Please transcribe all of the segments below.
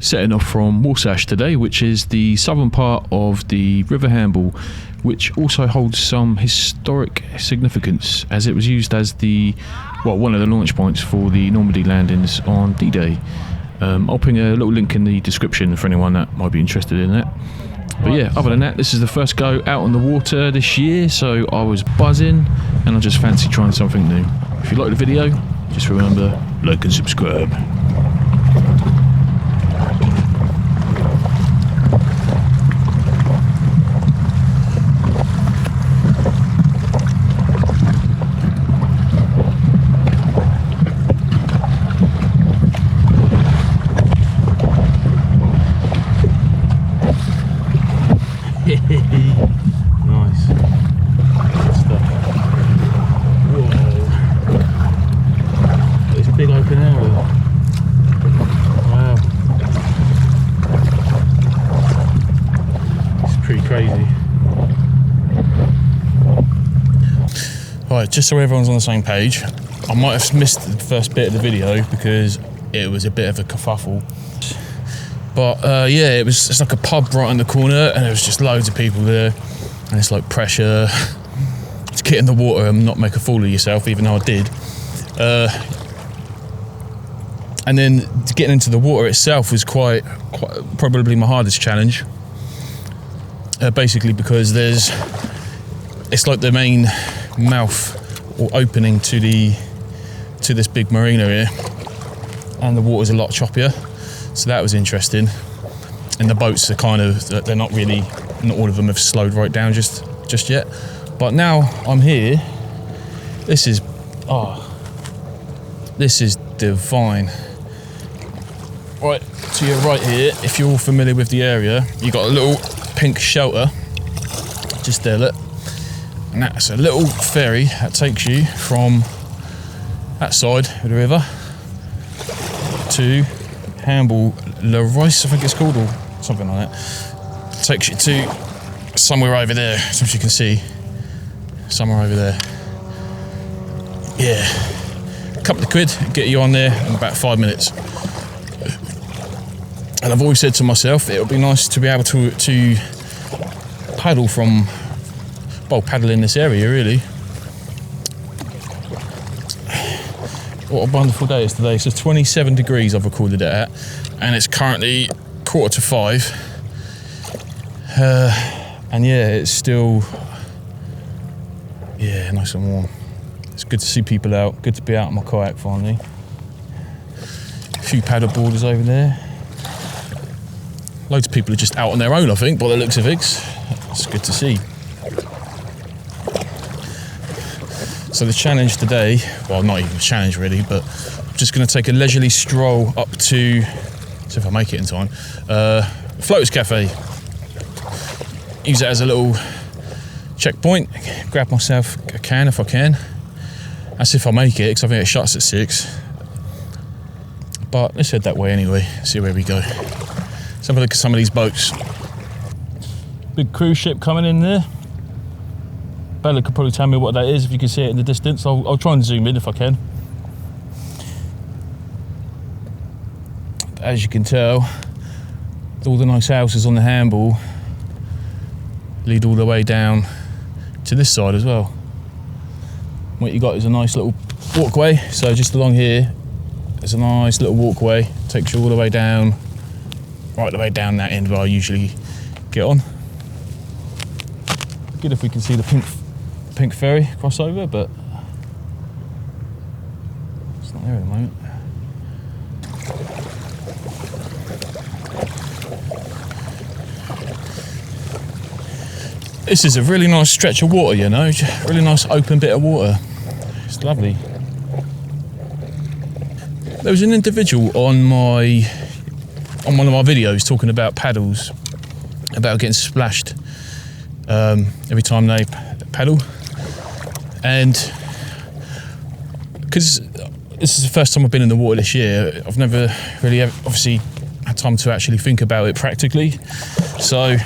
Setting off from Warsash today, which is the southern part of the River Hamble, which also holds some historic significance as it was used as one of the launch points for the Normandy landings on D-Day. I'll ping a little link in the description for anyone that might be interested in that. But yeah, other than that, this is the first go out on the water this year, so I was buzzing and I just fancy trying something new. If you like the video, just remember, like and subscribe. Nice. Good stuff. Whoa. It's a big open area. Wow. It's pretty crazy. Right, just so everyone's on the same page, I might have missed the first bit of the video because it was a bit of a kerfuffle. But yeah, it's like a pub right in the corner and there was just loads of people there and it's like pressure to get in the water and not make a fool of yourself, even though I did. And then getting into the water itself was quite probably my hardest challenge. Basically because it's like the main mouth or opening to this big marina here, and the water's a lot choppier. So that was interesting, and the boats are they're not all of them have slowed right down just yet. But now I'm here, this is divine. Right to your right here, if you're all familiar with the area, you got a little pink shelter just there, look, and that's a little ferry that takes you from that side of the river to Hamble River, I think it's called, or something like that. Takes you to somewhere over there, as you can see. Somewhere over there. Yeah. A couple of quid, get you on there in about 5 minutes. And I've always said to myself, it would be nice to be able to paddle paddle in this area, really. What a wonderful day it's today. So 27 degrees I've recorded it at, and it's currently 4:45. And yeah, it's still nice and warm. It's good to see people out, good to be out on my kayak finally. A few paddle boarders over there. Loads of people are just out on their own, I think, by the looks of things. It's good to see. So the challenge today, well, not even a challenge really, but I'm just going to take a leisurely stroll up to, see if I make it in time, Floaters Cafe. Use it as a little checkpoint, grab myself a can if I can. That's if I make it, because I think it shuts at 6. But let's head that way anyway, see where we go. Let's have a look at some of these boats. Big cruise ship coming in there. Bella could probably tell me what that is if you can see it in the distance. I'll try and zoom in if I can. But as you can tell, all the nice houses on the Hamble lead all the way down to this side as well. What you got is a nice little walkway. So just along here, there's a nice little walkway. Takes you all the way down, right the way down that end where I usually get on. Good if we can see the pink ferry crossover, but it's not there at the moment. This is a really nice stretch of water, you know, really nice open bit of water. It's lovely. There was an individual on one of my videos talking about paddles, about getting splashed every time they paddle. And because this is the first time I've been in the water this year, I've never really obviously had time to actually think about it practically. So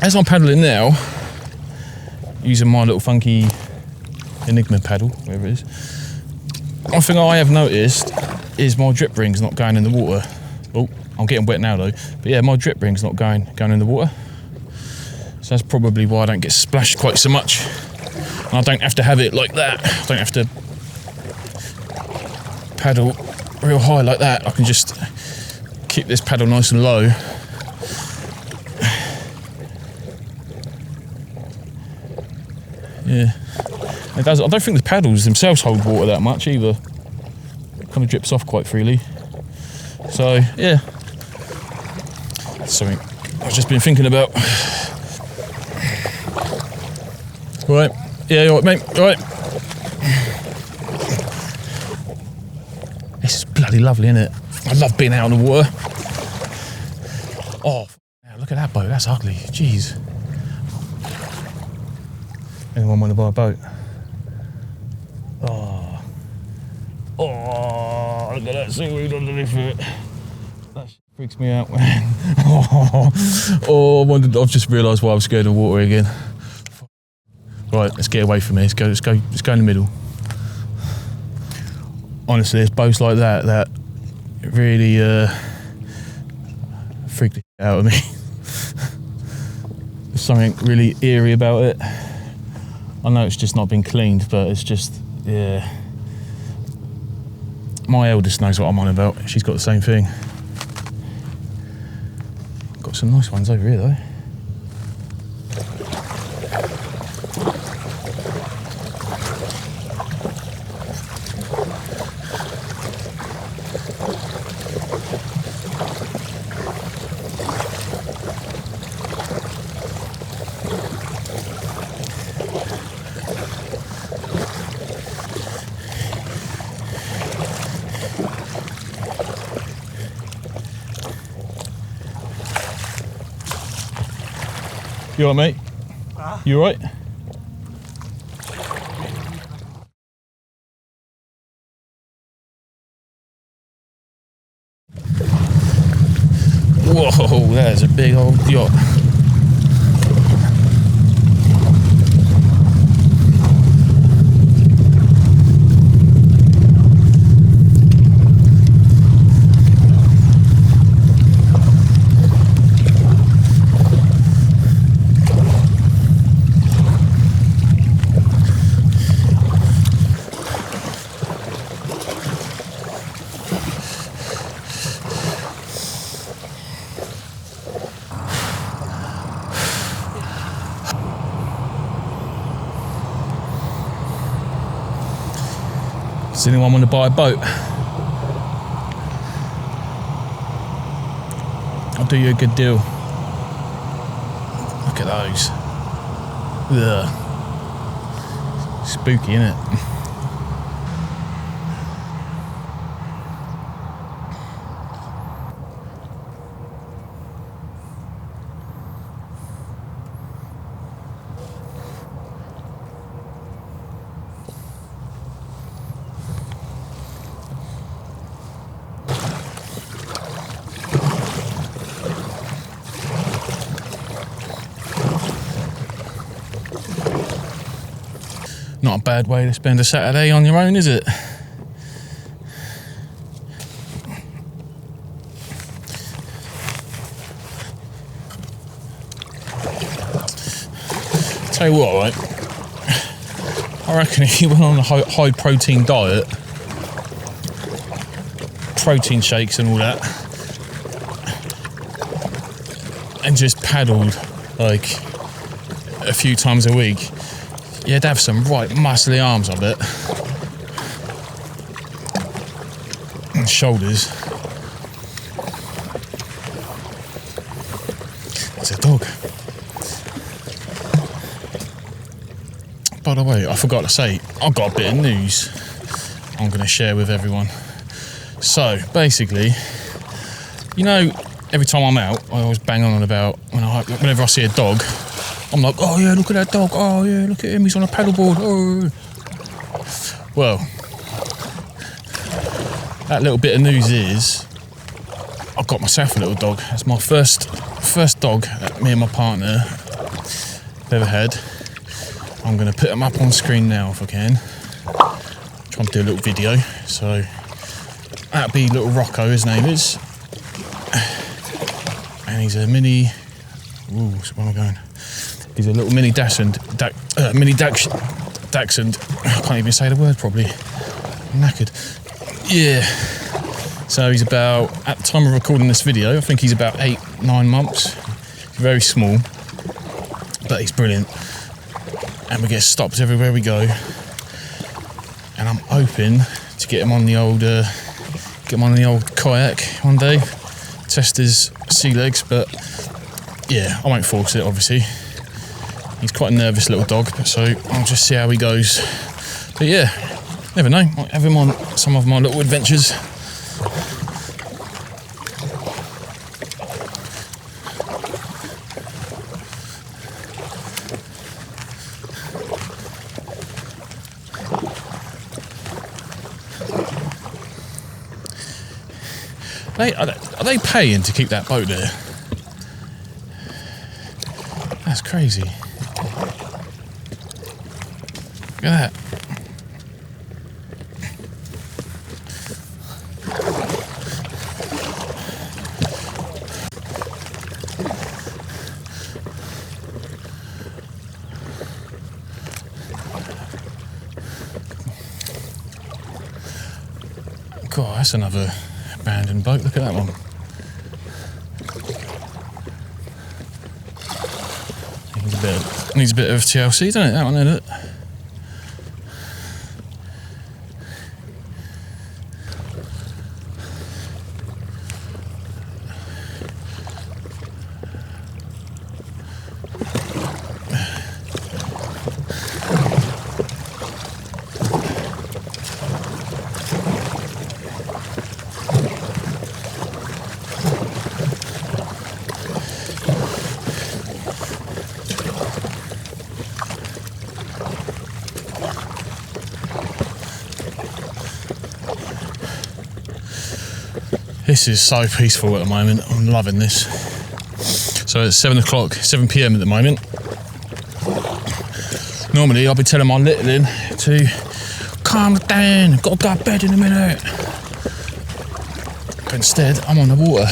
as I'm paddling now, using my little funky Enigma paddle, whatever it is, One thing I have noticed is my drip ring's not going in the water. Oh, I'm getting wet now though. But yeah, my drip ring's not going in the water. So that's probably why I don't get splashed quite so much. And I don't have to have it like that. I don't have to paddle real high like that. I can just keep this paddle nice and low. Yeah, it does. I don't think the paddles themselves hold water that much either. It kind of drips off quite freely. So yeah, that's something I've just been thinking about. Right, yeah, you all right, mate? All right. This is bloody lovely, isn't it? I love being out on the water. Oh, look at that boat. That's ugly. Jeez. Anyone want to buy a boat? Oh, look at that seaweed underneath it. That shit freaks me out, man. I've just realised why I was scared of water again. Right, let's get away from here. Let's go in the middle. Honestly, there's boats like that really freaked the shit out of me. There's something really eerie about it. I know it's just not been cleaned, but it's just, yeah. My eldest knows what I'm on about. She's got the same thing. Got some nice ones over here, though. You alright, mate? You alright? Whoa, that is a big old yacht. Does anyone want to buy a boat? I'll do you a good deal. Look at those. Ugh. Spooky, innit? Not a bad way to spend a Saturday on your own, is it? Tell you what, right? I reckon if you went on a high protein diet, protein shakes and all that, and just paddled like a few times a week, you'd have some right muscly arms, I bet. And shoulders. It's a dog. By the way, I forgot to say, I've got a bit of news I'm going to share with everyone. So, basically, you know, every time I'm out, I always bang on about, whenever I see a dog, I'm like, oh yeah, look at that dog. Oh yeah, look at him, he's on a paddleboard. Oh. Well, that little bit of news is, I've got myself a little dog. It's my first dog that me and my partner have ever had. I'm going to put him up on screen now if I can. trying to do a little video. So that'd be little Rocco, his name is, and he's a mini. Ooh, where am I going? He's a little mini Dachshund. Dachshund. I can't even say the word properly. I'm knackered. Yeah. So he's about, at the time of recording this video, I think he's about 8-9 months. Very small, but he's brilliant. And we get stopped everywhere we go. And I'm hoping to get him on the old kayak one day. Test his sea legs, but yeah, I won't force it, obviously. He's quite a nervous little dog, so I'll just see how he goes. But yeah, never know. I'll have him on some of my little adventures. Are they paying to keep that boat there? That's crazy. Look at that. God, that's another abandoned boat. Look at that one. Needs a bit of TLC, doesn't it? That one, isn't it? This is so peaceful at the moment. I'm loving this. So it's 7 PM at the moment. Normally I'll be telling my littling to calm down, gotta go to bed in a minute. But instead, I'm on the water.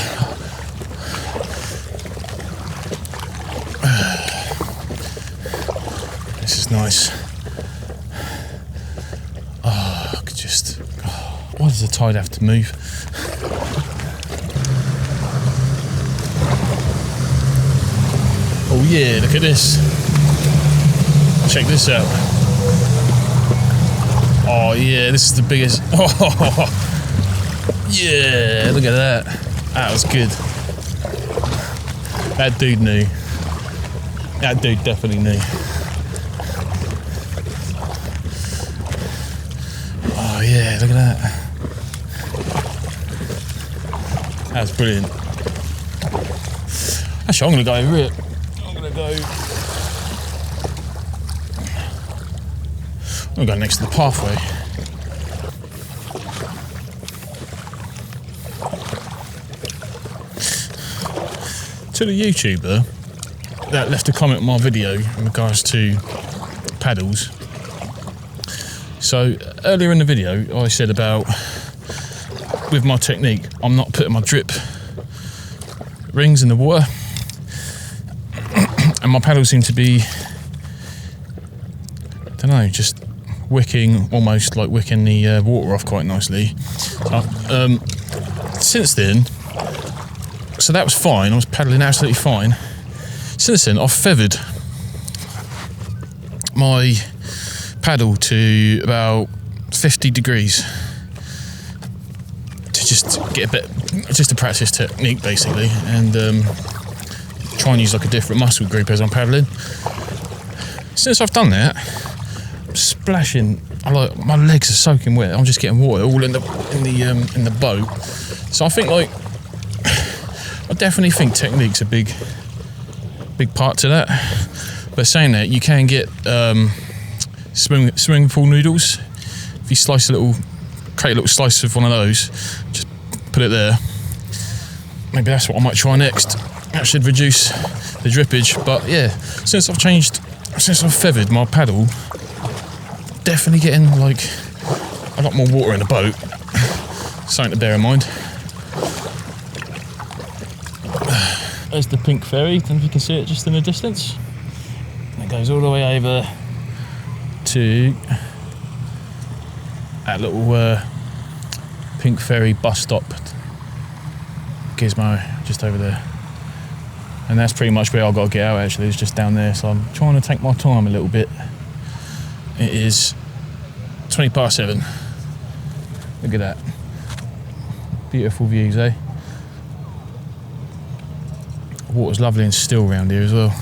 This is nice. Oh, I could just. Why does the tide have to move? Oh yeah, look at this. Check this out. Oh yeah, this is the biggest. Oh yeah, look at that. That was good. That dude knew. That dude definitely knew. Oh yeah, look at that. That's brilliant. Actually, I'm gonna go over it. I'm gonna go next to the pathway. To the YouTuber that left a comment on my video in regards to paddles. So earlier in the video I said about, with my technique, I'm not putting my drip rings in the water. And my paddles seem to be, I don't know, just wicking, almost like wicking the water off quite nicely. So, since then, so that was fine, I was paddling absolutely fine. Since then, I've feathered my paddle to about 50 degrees to just get a bit, just to practice technique basically, and try and use like a different muscle group as I'm paddling. Since I've done that, I'm splashing. My legs are soaking wet. I'm just getting water all in the boat. So I think I definitely think technique's a big part to that. But saying that, you can get swimming pool noodles. If you create a little slice of one of those, just put it there. Maybe that's what I might try next. That should reduce the drippage. But yeah, since I've feathered my paddle, definitely getting like a lot more water in the boat. Something to bear in mind. There's the pink ferry, I don't know if you can see it just in the distance. It goes all the way over to that little pink ferry bus stop, Gizmo, just over there. And that's pretty much where I've got to get out actually, it's just down there, so I'm trying to take my time a little bit. It is 7:20. Look at that. Beautiful views, eh? Water's lovely and still around here as well.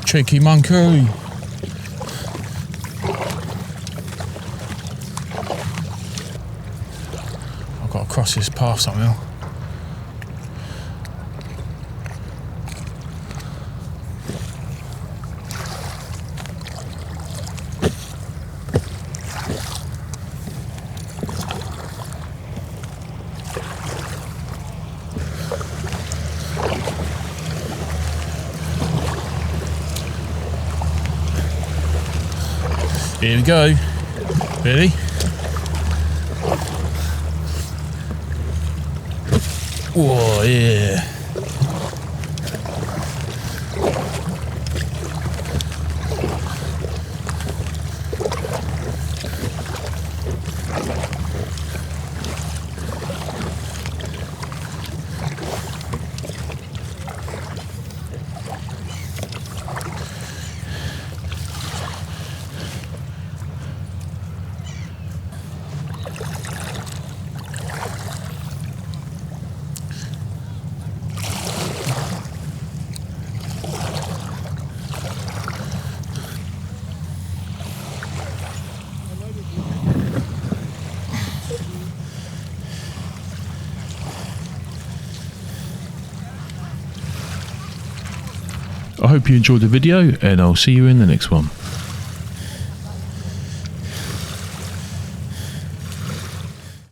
Cheeky monkey. I've got to cross this path somehow. Here we go. Ready? Whoa, yeah. I hope you enjoyed the video, and I'll see you in the next one.